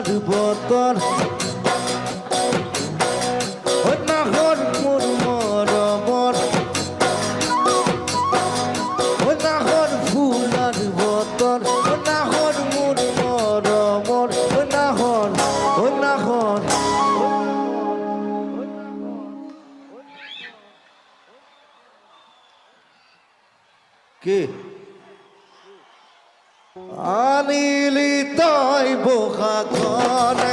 fuller বতর নাহর মোর মরমর নাহর fuller বতর নাহর মোর মরমর নাহর নাহর কে আনিলি তই বোকা ঘরে